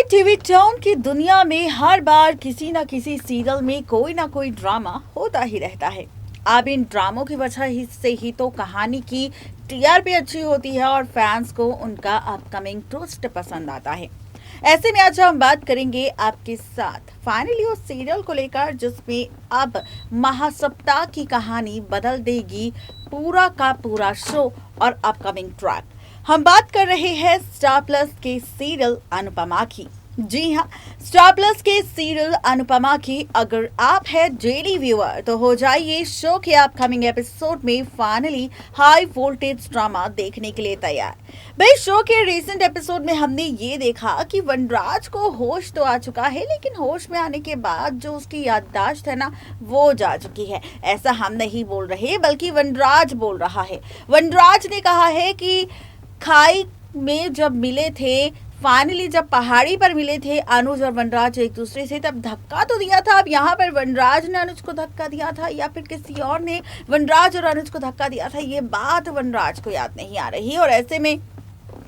TV town की दुनिया में हर बार किसी न किसी सीरियल में कोई ना कोई ड्रामा होता ही रहता है। अब इन ड्रामों की वजह से ही तो कहानी की टीआरपी अच्छी होती है और फैंस को उनका अपकमिंग ट्विस्ट पसंद आता है। ऐसे में आज हम बात करेंगे आपके साथ फाइनली उस सीरियल को लेकर जिसमें अब महासप्ताह की कहानी बदल देगी पूरा का पूरा शो और अपकमिंग ट्रैक। हम बात कर रहे हैं स्टार प्लस के सीरियल अनुपमा की। जी हाँ, स्टार प्लस के सीरियल अनुपमा की अगर आप है डेली व्यूअर तो हो जाइए शो के अपकमिंग एपिसोड में फाइनली हाई वोल्टेज ड्रामा देखने के लिए तैयार। भाई शो के रिसेंट एपिसोड में हमने ये देखा कि वनराज को होश तो आ चुका है, लेकिन होश में आने के बाद जो उसकी याददाश्त है ना वो जा चुकी है। ऐसा हम नहीं बोल रहे बल्कि वनराज बोल रहा है। वनराज ने कहा है कि खाई में जब मिले थे, फाइनली जब पहाड़ी पर मिले थे अनुज और वनराज एक दूसरे से, तब धक्का तो दिया था। अब यहाँ पर वनराज ने अनुज को धक्का दिया था या फिर किसी और ने वनराज और अनुज को धक्का दिया था, ये बात वनराज को याद नहीं आ रही। और ऐसे में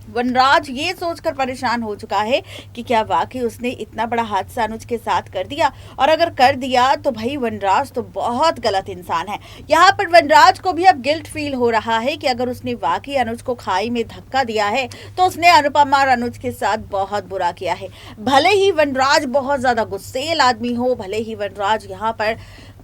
वनराज ये सोचकर परेशान हो चुका है कि क्या वाकई उसने इतना बड़ा हादसा अनुज के साथ कर दिया, और अगर कर दिया तो भाई वनराज तो बहुत गलत इंसान है। यहाँ पर वनराज को भी अब गिल्ट फील हो रहा है कि अगर उसने वाकई अनुज को खाई में धक्का दिया है तो उसने अनुपमा और अनुज के साथ बहुत बुरा किया है। भले ही वनराज बहुत ज्यादा गुस्सेल आदमी हो, भले ही वनराज यहाँ पर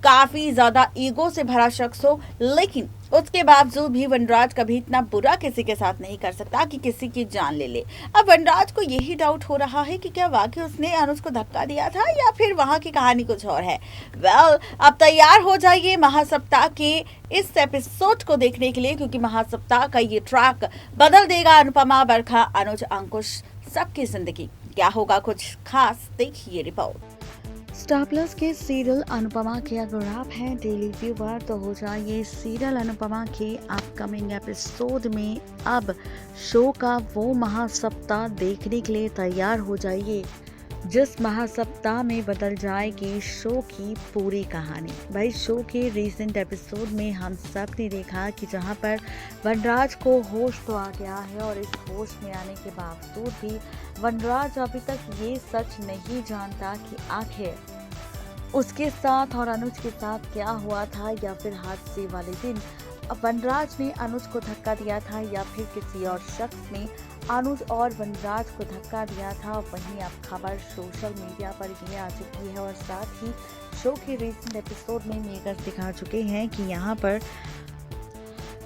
काफी ज्यादा ईगो से भरा शख्स हो, लेकिन उसके बावजूद भी वनराज कभी इतना बुरा किसी के साथ नहीं कर सकता कि किसी की जान ले ले। अब वनराज को यही डाउट हो रहा है कि क्या वाकई उसने अनुज को धक्का दिया था या फिर वहां की कहानी कुछ और है। अब तैयार हो जाइए महासप्ताह के इस एपिसोड को देखने के लिए, क्योंकि महासप्ताह का ये ट्रैक बदल देगा अनुपमा, बरखा, अनुज, अंकुश सबकी जिंदगी। क्या होगा कुछ खास, देखिए रिपोर्ट। स्टार प्लस के सीरियल अनुपमा के अगर आप हैं डेली व्यूअर तो हो जाइए सीरियल अनुपमा के अपकमिंग एपिसोड में अब शो का वो महासप्ताह देखने के लिए तैयार हो जाइए जिस महासप्ताह में बदल जाएगी शो की पूरी कहानी। भाई शो के रिसेंट एपिसोड में हम सब ने देखा कि जहां पर वनराज को होश तो आ गया है, और इस होश में आने के बावजूद भी वनराज अभी तक ये सच नहीं जानता कि आखिर उसके साथ और अनुज के साथ क्या हुआ था, या फिर हादसे वाले दिन वनराज ने अनुज को धक्का दिया था या फिर किसी और शख्स ने अनुज और वनराज को धक्का दिया था। वहीं अब खबर सोशल मीडिया पर ये आ चुकी है और साथ ही शो के रिसेंट एपिसोड में मेकर्स दिखा चुके हैं कि यहाँ पर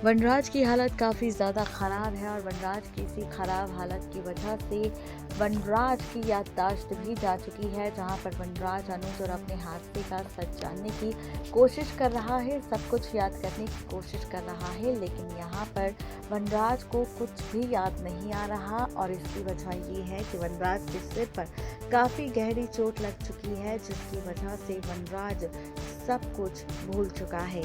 वनराज की हालत काफ़ी ज़्यादा ख़राब है, और वनराज की इसी ख़राब हालत की वजह से वनराज की याददाश्त भी जा चुकी है, जहां पर वनराज अनुज और अपने हादसे का सच जानने की कोशिश कर रहा है, सब कुछ याद करने की कोशिश कर रहा है, लेकिन यहाँ पर वनराज को कुछ भी याद नहीं आ रहा। और इसकी वजह ये है कि वनराज के सिर पर काफ़ी गहरी चोट लग चुकी है, जिसकी वजह से वनराज सब कुछ भूल चुका है।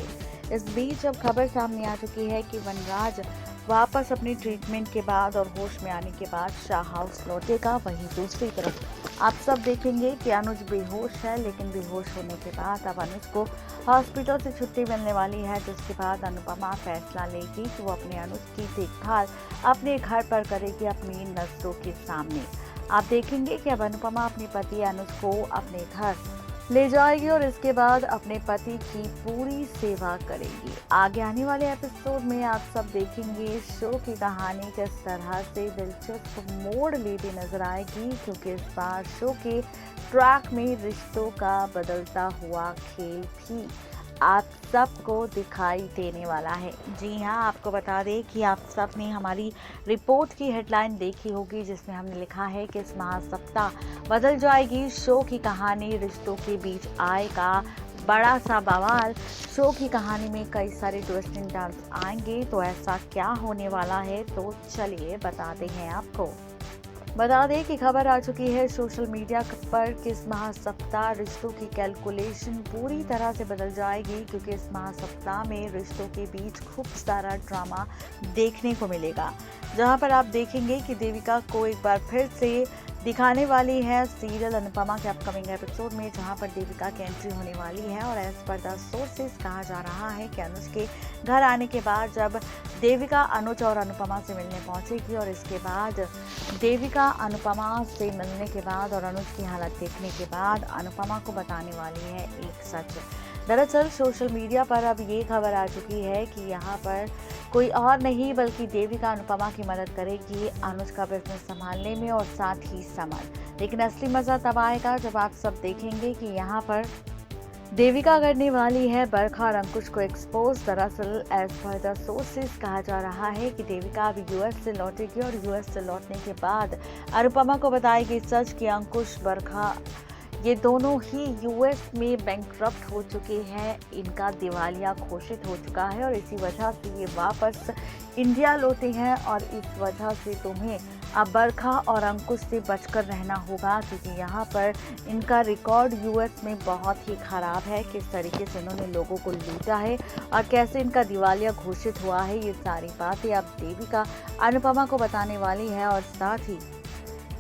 इस बीच अब खबर सामने आ चुकी है कि वनराज वापस अपनी ट्रीटमेंट के बाद और होश में आने के बाद शाह हाउस लौटेगा। वहीं दूसरी तरफ आप सब देखेंगे कि अनुज बेहोश है, लेकिन बेहोश होने के बाद अब अनुज को हॉस्पिटल से छुट्टी मिलने वाली है, जिसके बाद अनुपमा फैसला लेगी कि वो अपने अनुज की देखभाल अपने घर पर करेगी, अपनी नज़रों के सामने। आप देखेंगे कि अब अनुपमा अपने पति अनुज को अपने घर ले जाएगी और इसके बाद अपने पति की पूरी सेवा करेगी। आगे आने वाले एपिसोड में आप सब देखेंगे शो की कहानी किस तरह से दिलचस्प मोड़ लेती नजर आएगी, क्योंकि इस बार शो के ट्रैक में रिश्तों का बदलता हुआ खेल भी आप सबको दिखाई देने वाला है। जी हाँ, आपको बता दें कि आप सब ने हमारी रिपोर्ट की हेडलाइन देखी होगी, जिसमें हमने लिखा है कि इस महासप्ताह बदल जाएगी शो की कहानी, रिश्तों के बीच आएगा बड़ा सा बवाल। शो की कहानी में कई सारे ट्विस्ट एंड टर्न्स आएंगे, तो ऐसा क्या होने वाला है, तो चलिए बताते हैं आपको। बता दें कि खबर आ चुकी है सोशल मीडिया पर कि इस महासप्ताह रिश्तों की कैलकुलेशन पूरी तरह से बदल जाएगी, क्योंकि इस महासप्ताह में रिश्तों के बीच खूब सारा ड्रामा देखने को मिलेगा, जहां पर आप देखेंगे कि देविका को एक बार फिर से दिखाने वाली है सीरियल अनुपमा के अपकमिंग एपिसोड में, जहां पर देविका की एंट्री होने वाली है। और एज पर द सोर्सेस कहा जा रहा है कि अनुज के घर आने के बाद जब देविका अनुज और अनुपमा से मिलने पहुंचेगी और इसके बाद देविका अनुपमा से मिलने के बाद और अनुज की हालत देखने के बाद अनुपमा को बताने वाली है एक सच। दरअसल सोशल मीडिया पर अब ये खबर आ चुकी है कि यहाँ पर कोई और नहीं बल्कि देविका अनुपमा की मदद करेगी अनुज का बिजनेस संभालने में और साथ ही समझ। लेकिन असली मजा तब आएगा जब आप सब देखेंगे कि यहाँ पर देविका करने वाली है बरखा और अंकुश को एक्सपोज। दरअसल एज पर द सोर्सेस कहा जा रहा है कि देविका अब यूएस से लौटेगी और यूएस से लौटने के बाद अनुपमा को बताएगी सच कि अंकुश बरखा ये दोनों ही यूएस में बैंकक्रप्ट हो चुके हैं, इनका दिवालिया घोषित हो चुका है और इसी वजह से ये वापस इंडिया लौटे हैं और इस वजह से तुम्हें अब बरखा और अंकुश से बचकर रहना होगा क्योंकि यहाँ पर इनका रिकॉर्ड यूएस में बहुत ही खराब है। किस तरीके से इन्होंने लोगों को लूटा है और कैसे इनका दिवालिया घोषित हुआ है, ये सारी बातें अब देविका अनुपमा को बताने वाली है और साथ ही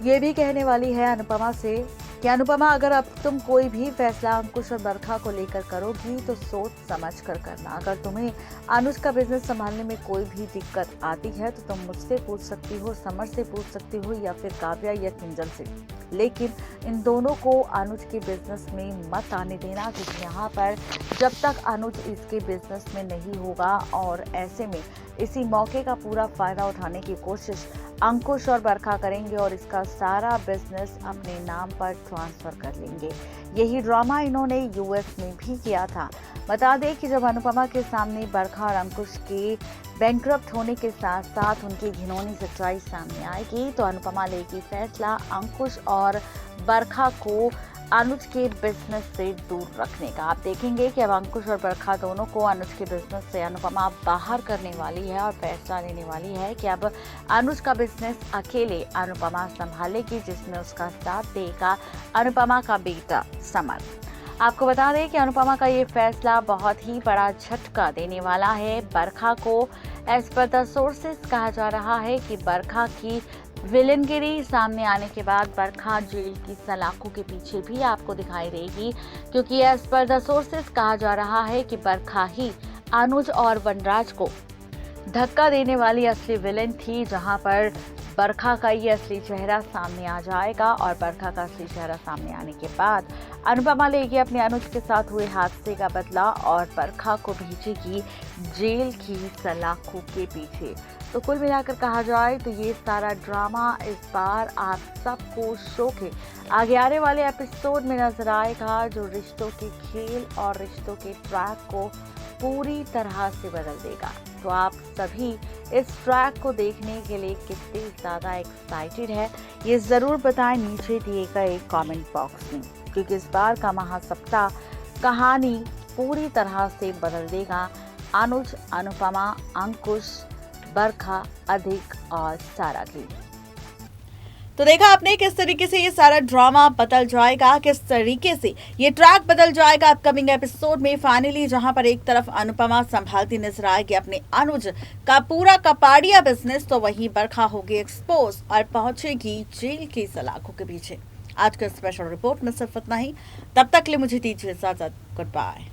ये भी कहने वाली है अनुपमा से कि अनुपमा अगर अब तुम कोई भी फैसला अंकुश और बरखा को लेकर करोगी तो सोच समझ कर करना। अगर तुम्हें अनुज का बिजनेस संभालने में कोई भी दिक्कत आती है तो तुम मुझसे पूछ सकती हो, समर से पूछ सकती हो या फिर काव्या या किंजल से। लेकिन इन दोनों को अनुज के बिजनेस में मत आने देना क्योंकि यहाँ पर जब तक अनुज इसके बिजनेस में नहीं होगा और ऐसे में इसी मौके का पूरा फायदा उठाने की कोशिश अंकुश और बरखा करेंगे और इसका सारा बिजनेस अपने नाम पर ट्रांसफर कर लेंगे। यही ड्रामा इन्होंने यूएस में भी किया था। बता दें कि जब अनुपमा के सामने बरखा और अंकुश के बैंकक्रप्ट होने के साथ साथ उनकी घिनौनी सच्चाई सामने आएगी तो अनुपमा लेगी फैसला अंकुश और बरखा को अनुज के बिजनेस से दूर रखने का। आप देखेंगे कि अब अंकुश और बरखा दोनों को अनुज के बिजनेस से अनुपमा बाहर करने वाली है और फैसला लेने वाली है कि अब अनुज का बिजनेस अकेले अनुपमा संभालेगी, जिसमें उसका साथ देगा अनुपमा का बेटा समर। आपको बता दें कि अनुपमा का ये फैसला बहुत ही बड़ा झटका देने वाला है बरखा को। एज पर द सोर्सेस कहा जा रहा है कि बरखा की विलनगिरी सामने आने के बाद बरखा जेल की सलाखों के पीछे भी आपको दिखाई देगी क्योंकि एज पर द सोर्सेस कहा जा रहा है कि बरखा ही अनुज और वनराज को धक्का देने वाली असली विलेन थी, जहां पर बरखा का ये असली चेहरा सामने आ जाएगा और बरखा का असली चेहरा सामने आने के बाद अनुपमा लेगी अपने अनुज के साथ हुए हादसे का बदला और बरखा को भेजेगी जेल की सलाखों के पीछे। तो कुल मिलाकर कहा जाए तो ये सारा ड्रामा इस बार आप सबको शो के आगे आने वाले एपिसोड में नजर आएगा, जो रिश्तों के खेल और रिश्तों के ट्रैक को पूरी तरह से बदल देगा। तो आप सभी इस ट्रैक को देखने के लिए कितने ज़्यादा एक्साइटेड है ये ज़रूर बताएं नीचे दिए गए कमेंट बॉक्स में, क्योंकि इस बार का महासप्ताह कहानी पूरी तरह से बदल देगा। अनुज, अनुपमा, अंकुश, बरखा, अधिक और सारा की। तो देखा आपने किस तरीके से ये सारा ड्रामा बदल जाएगा, किस तरीके से ये ट्रैक बदल जाएगा अपकमिंग एपिसोड में। फाइनली जहां पर एक तरफ अनुपमा संभालती नजर आएगी अपने अनुज का पूरा कपाड़िया बिजनेस, तो वहीं बरखा होगी एक्सपोज और पहुंचेगी जेल की सलाखों के पीछे। आज का स्पेशल रिपोर्ट में सिर्फ इतना ही। तब तक के लिए मुझे दीजिए इजाजत। Good bye.